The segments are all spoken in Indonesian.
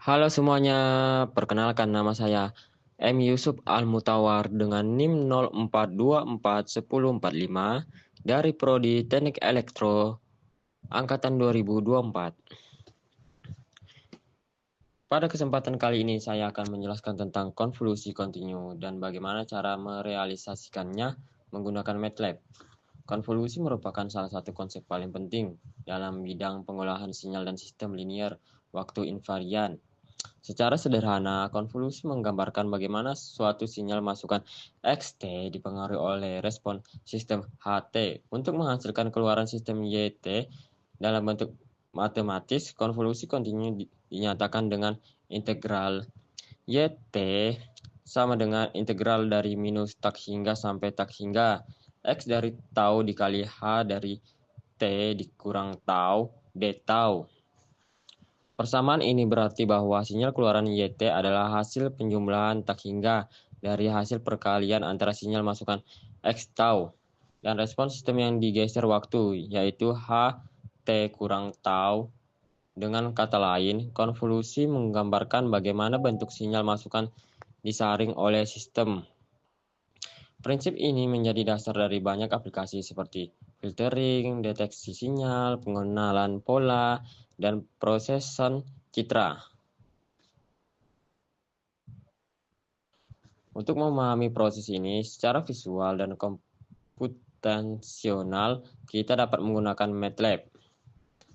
Halo semuanya, perkenalkan nama saya M. Yusuf Al-Mutawar dengan NIM 04241045 dari Prodi Teknik Elektro Angkatan 2024. Pada kesempatan kali ini saya akan menjelaskan tentang konvolusi kontinu dan bagaimana cara merealisasikannya menggunakan MATLAB. Konvolusi merupakan salah satu konsep paling penting dalam bidang pengolahan sinyal dan sistem linear waktu invarian. Secara sederhana, konvolusi menggambarkan bagaimana suatu sinyal masukan Xt dipengaruhi oleh respon sistem Ht untuk menghasilkan keluaran sistem Yt dalam bentuk matematis. Konvolusi kontinu dinyatakan dengan integral Yt sama dengan integral dari minus tak hingga sampai tak hingga X dari tau dikali H dari T dikurang tau d tau. Persamaan ini berarti bahwa sinyal keluaran Yt adalah hasil penjumlahan tak hingga dari hasil perkalian antara sinyal masukan X tau dan respon sistem yang digeser waktu, yaitu Ht kurang tau. Dengan kata lain, konvolusi menggambarkan bagaimana bentuk sinyal masukan disaring oleh sistem. Prinsip ini menjadi dasar dari banyak aplikasi seperti filtering, deteksi sinyal, pengenalan pola, dan prosesan citra. Untuk memahami proses ini secara visual dan komputasional, kita dapat menggunakan MATLAB.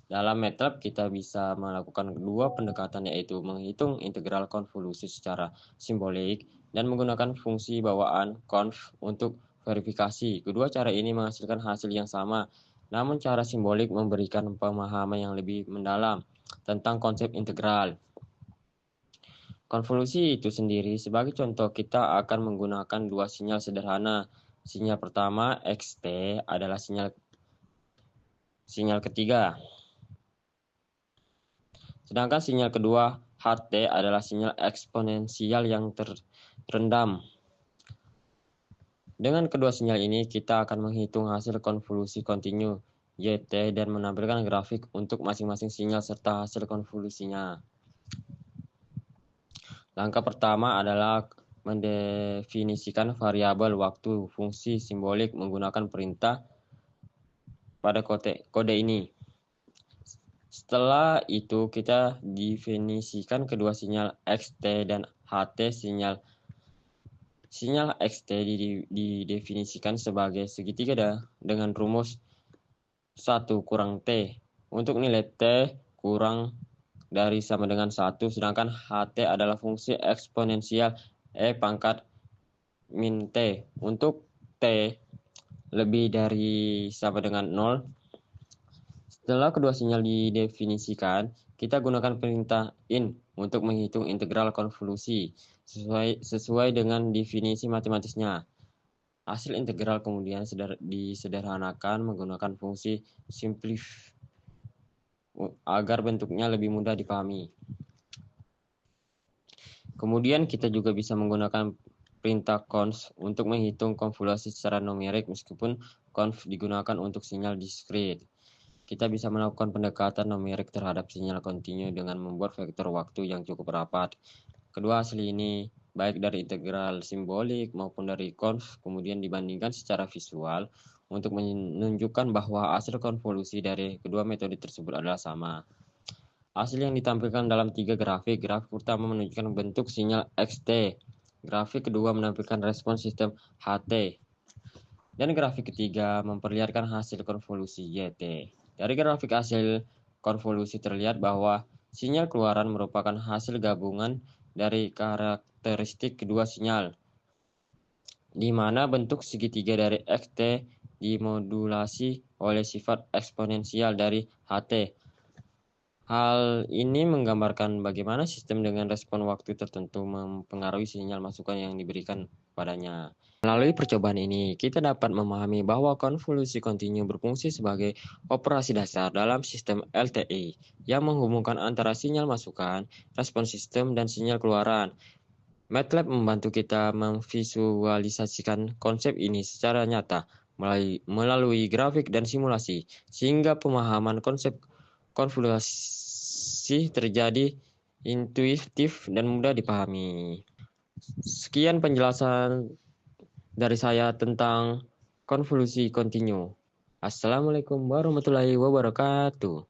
Dalam MATLAB, kita bisa melakukan dua pendekatan, yaitu menghitung integral konvolusi secara simbolik dan menggunakan fungsi bawaan conv untuk verifikasi. Kedua cara ini menghasilkan hasil yang sama, namun cara simbolik memberikan pemahaman yang lebih mendalam tentang konsep integral. Konvolusi itu sendiri, sebagai contoh, kita akan menggunakan dua sinyal sederhana. Sinyal pertama, Xt, adalah sinyal ketiga. Sedangkan sinyal kedua, Ht, adalah sinyal eksponensial yang terendam. Dengan kedua sinyal ini, kita akan menghitung hasil konvolusi kontinu Yt dan menampilkan grafik untuk masing-masing sinyal serta hasil konvolusinya. Langkah pertama adalah mendefinisikan variabel waktu fungsi simbolik menggunakan perintah pada kode ini. Setelah itu, kita definisikan kedua sinyal Xt dan Ht. Sinyal Xt didefinisikan sebagai segitiga dengan rumus 1 kurang T untuk nilai T kurang dari sama dengan 1, sedangkan Ht adalah fungsi eksponensial E pangkat min T untuk T lebih dari sama dengan 0. Setelah kedua sinyal didefinisikan, kita gunakan perintah in untuk menghitung integral konvolusi sesuai dengan definisi matematisnya. Hasil integral kemudian disederhanakan menggunakan fungsi simplif agar bentuknya lebih mudah dipahami. Kemudian kita juga bisa menggunakan perintah conv untuk menghitung konvolusi secara numerik meskipun conv digunakan untuk sinyal diskrit. Kita bisa melakukan pendekatan numerik terhadap sinyal kontinu dengan membuat vektor waktu yang cukup rapat. Kedua hasil ini, baik dari integral simbolik maupun dari conv, kemudian dibandingkan secara visual untuk menunjukkan bahwa hasil konvolusi dari kedua metode tersebut adalah sama. Hasil yang ditampilkan dalam 3 grafik. Grafik pertama menunjukkan bentuk sinyal Xt. Grafik kedua menampilkan respon sistem Ht. Dan grafik ketiga memperlihatkan hasil konvolusi Yt. Dari grafik hasil konvolusi terlihat bahwa sinyal keluaran merupakan hasil gabungan dari karakteristik kedua sinyal, di mana bentuk segitiga dari Xt dimodulasi oleh sifat eksponensial dari Ht. Hal ini menggambarkan bagaimana sistem dengan respon waktu tertentu mempengaruhi sinyal masukan yang diberikan padanya. Melalui percobaan ini, kita dapat memahami bahwa konvolusi kontinu berfungsi sebagai operasi dasar dalam sistem LTI yang menghubungkan antara sinyal masukan, respon sistem, dan sinyal keluaran. MATLAB membantu kita memvisualisasikan konsep ini secara nyata melalui grafik dan simulasi, sehingga pemahaman konsep konvolusi terjadi intuitif, dan mudah dipahami. Sekian penjelasan dari saya tentang konvolusi kontinu. Assalamualaikum warahmatullahi wabarakatuh.